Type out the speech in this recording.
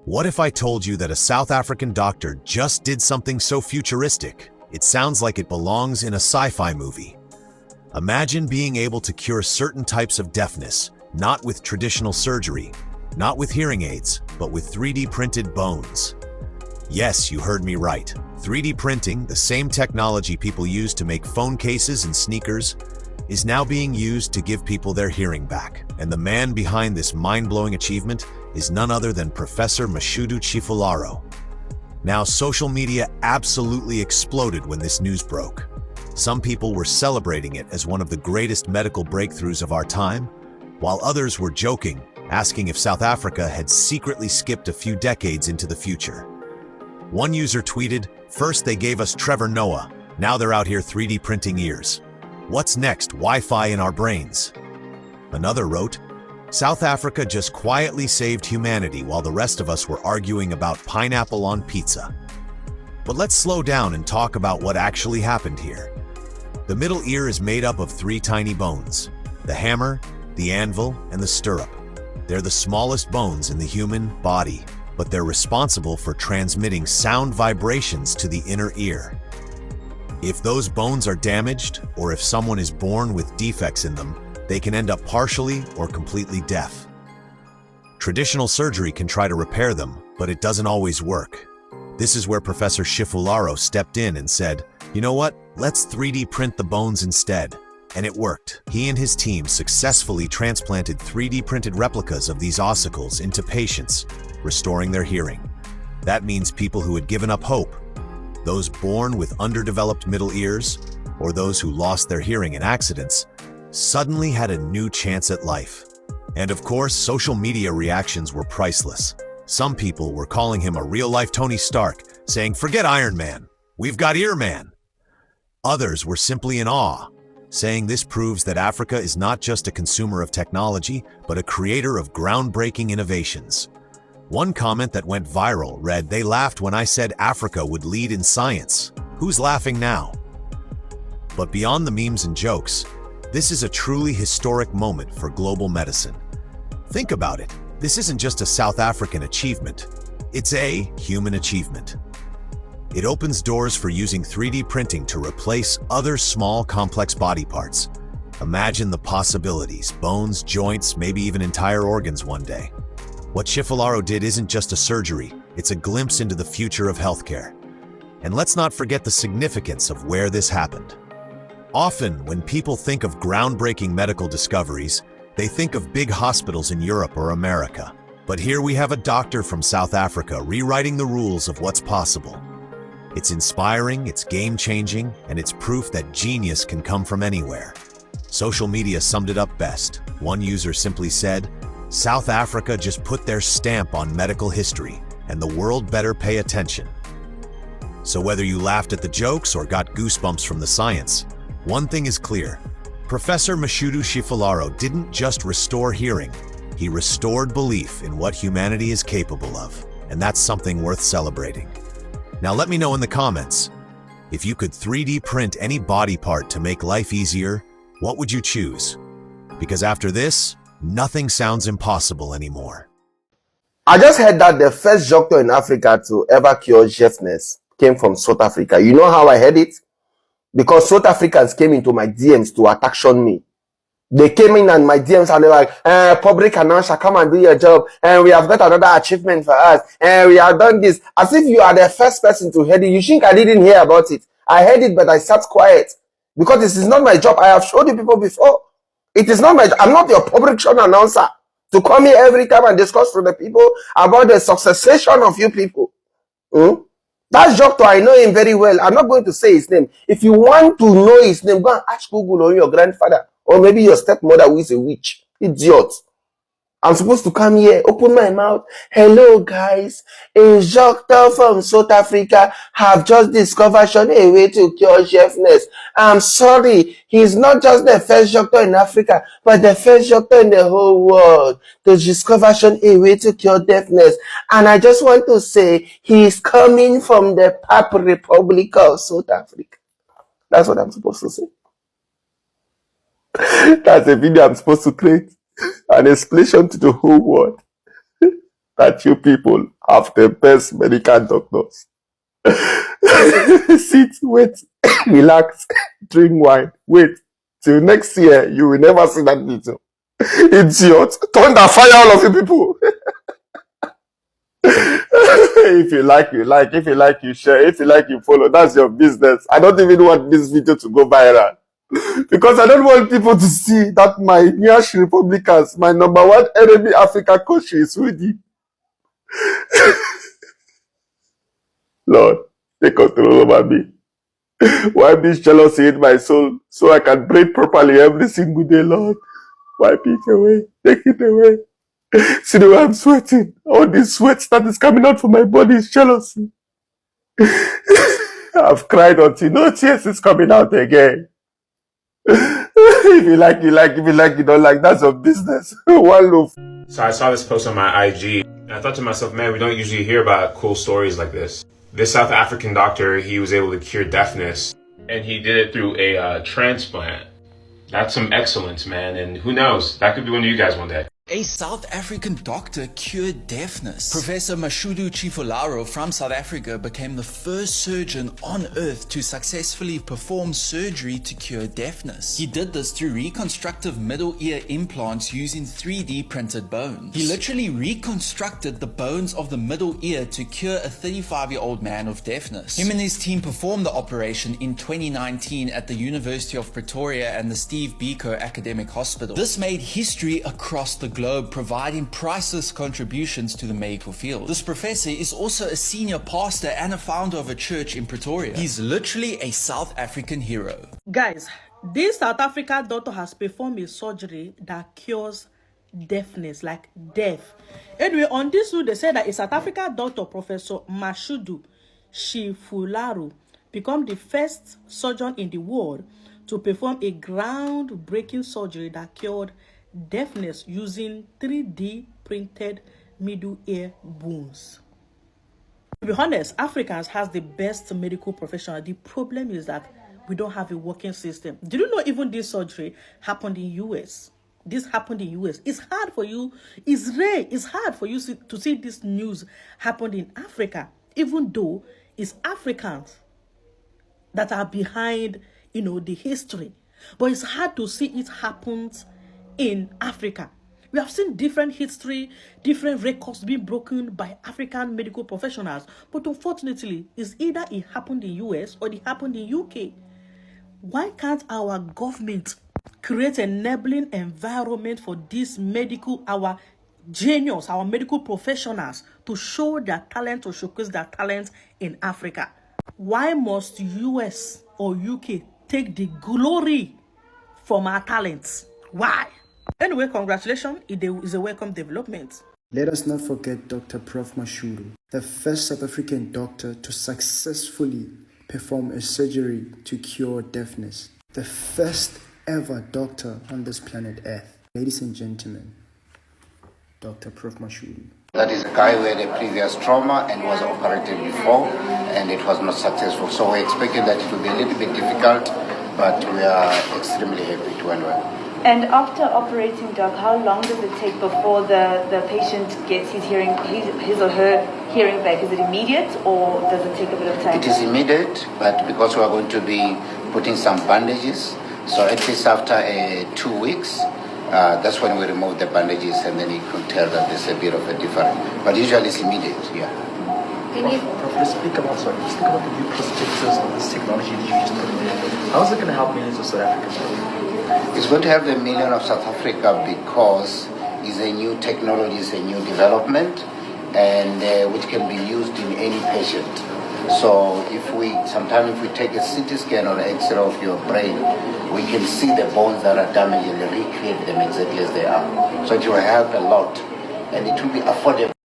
What if I told you that a South African doctor just did something so futuristic? It sounds like it belongs in a sci-fi movie. Imagine being able to cure certain types of deafness, not with traditional surgery, not with hearing aids, but with 3D printed bones. Yes, you heard me right. 3D printing, the same technology people use to make phone cases and sneakers, is now being used to give people their hearing back. And the man behind this mind-blowing achievement is none other than Professor Mashudu Tshifularo. Now, social media absolutely exploded when this news broke. Some people were celebrating it as one of the greatest medical breakthroughs of our time, while others were joking, asking if South Africa had secretly skipped a few decades into the future. One user tweeted, "First they gave us Trevor Noah, now they're out here 3D printing ears. What's next? Wi-Fi in our brains." Another wrote, "South Africa just quietly saved humanity while the rest of us were arguing about pineapple on pizza." But let's slow down and talk about what actually happened here. The middle ear is made up of 3 tiny bones: the hammer, the anvil, and the stirrup. They're the smallest bones in the human body, but they're responsible for transmitting sound vibrations to the inner ear. If those bones are damaged, or if someone is born with defects in them, they can end up partially or completely deaf. Traditional surgery can try to repair them, but it doesn't always work. This is where Professor Tshifularo stepped in and said, "You know what? Let's 3D print the bones instead." And it worked. He and his team successfully transplanted 3D printed replicas of these ossicles into patients, restoring their hearing. That means people who had given up hope, those born with underdeveloped middle ears, or those who lost their hearing in accidents, suddenly had a new chance at life. And of course, social media reactions were priceless. Some people were calling him a real-life Tony Stark, saying, "Forget Iron Man, we've got Ear Man." Others were simply in awe, saying this proves that Africa is not just a consumer of technology, but a creator of groundbreaking innovations. One comment that went viral read, "They laughed when I said Africa would lead in science. Who's laughing now?" But beyond the memes and jokes, this is a truly historic moment for global medicine. Think about it. This isn't just a South African achievement. It's a human achievement. It opens doors for using 3D printing to replace other small, complex body parts. Imagine the possibilities: bones, joints, maybe even entire organs one day. What Tshifularo did isn't just a surgery, it's a glimpse into the future of healthcare. And let's not forget the significance of where this happened. Often, when people think of groundbreaking medical discoveries, they think of big hospitals in Europe or America. But here we have a doctor from South Africa rewriting the rules of what's possible. It's inspiring, it's game-changing, and it's proof that genius can come from anywhere. Social media summed it up best. One user simply said, "South Africa just put their stamp on medical history, and the world better pay attention." So whether you laughed at the jokes or got goosebumps from the science, one thing is clear: Professor Mashudu Tshifularo didn't just restore hearing, he restored belief in what humanity is capable of, and that's something worth celebrating. Now let me know in the comments, if you could 3D print any body part to make life easier, what would you choose? Because after this, nothing sounds impossible anymore. I just heard that the first doctor in Africa to ever cure deafness came from South Africa. You know how I heard it? Because South Africans came into my DMs to attack me. They came in and my DMs and they were like, "Public announcer, come and do your job. And we have got another achievement for us. And we have done this." As if you are the first person to hear it. You think I didn't hear about it? I heard it, but I sat quiet. Because this is not my job. I have showed you people before. It is not my job. I'm not your public show announcer to come here every time and discuss to the people about the succession of you people. That doctor, I know him very well. I'm not going to say his name. If you want to know his name, go and ask Google or your grandfather or maybe your stepmother who is a witch. Idiot. I'm supposed to come here, open my mouth. "Hello guys, a doctor from South Africa have just discovered a way to cure deafness. I'm sorry, he's not just the first doctor in Africa, but the first doctor in the whole world to discover a way to cure deafness. And I just want to say, he's coming from the Pap Republic of South Africa." That's what I'm supposed to say. That's a video I'm supposed to create. An explanation to the whole world. that you people have the best medical doctors. Sit, wait, relax, drink wine, wait. Till next year, you will never see that video. Idiot. Thunder, fire all of you people. If you like, you like. If you like, you share. If you like, you follow. That's your business. I don't even want this video to go viral. Because I don't want people to see that my Nyash Republicans, my number one enemy Africa country is Sweden. Lord, take control over me. Wipe this jealousy in my soul so I can breathe properly every single day, Lord. Wipe it away. Take it away. See the way I'm sweating. All this sweat that is coming out from my body is jealousy. I've cried until no tears is coming out again. If you like, you like. If you like, you don't like. That's your business. One loaf. So I saw this post on my IG, and I thought to myself, man, we don't usually hear about cool stories like this. This South African doctor, he was able to cure deafness, and he did it through a transplant. That's some excellence, man, and who knows? That could be one of you guys one day. A South African doctor cured deafness. Professor Mashudu Tshifularo from South Africa became the first surgeon on earth to successfully perform surgery to cure deafness. He did this through reconstructive middle ear implants using 3D printed bones. He literally reconstructed the bones of the middle ear to cure a 35-year-old man of deafness. Him and his team performed the operation in 2019 at the University of Pretoria and the Steve Biko Academic Hospital. This made history across the globe, providing priceless contributions to the medical field. This professor is also a senior pastor and a founder of a church in Pretoria. He's literally a South African hero. Guys, this South African doctor has performed a surgery that cures deafness, like deaf. Anyway, on this one, they said that a South African doctor, Professor Mashudu Tshifularo, became the first surgeon in the world to perform a groundbreaking surgery that cured deafness using 3D printed middle ear bones. To be honest, Africans has the best medical professional. The problem is that we don't have a working system. Did you know even this surgery happened in US? This happened in US. It's hard for you. It's rare. It's hard for you to see this news happened in Africa, even though it's Africans that are behind, the history. But it's hard to see it happens in Africa. We have seen different history, different records being broken by African medical professionals. But unfortunately, it's either it happened in US or it happened in UK. Why can't our government create an enabling environment for this our genius, our medical professionals to show their talent, to showcase their talent in Africa? Why must US or UK take the glory from our talents? Why? Anyway, congratulations. It is a welcome development. Let us not forget Dr. Prof. Mashudu, the first South African doctor to successfully perform a surgery to cure deafness. The first ever doctor on this planet Earth. Ladies and gentlemen, Dr. Prof. Mashudu. That is a guy who had a previous trauma and was operated before, and it was not successful. So we expected that it would be a little bit difficult, but we are extremely happy it went well. And after operating, Doc, how long does it take before the patient gets his or her hearing back? Is it immediate or does it take a bit of time? It is immediate, but because we are going to be putting some bandages, so at least after 2 weeks, that's when we remove the bandages, and then you can tell that there's a bit of a difference. But usually it's immediate, yeah. Prof, let's speak about the new perspectives of this technology that you just put in there. How is it going to help millions of South Africans? It's going to help the million of South Africa because it's a new technology, it's a new development, and which can be used in any patient. So if we take a CT scan or X-ray of your brain, we can see the bones that are damaged and recreate them exactly as they are. So it will help a lot, and it will be affordable.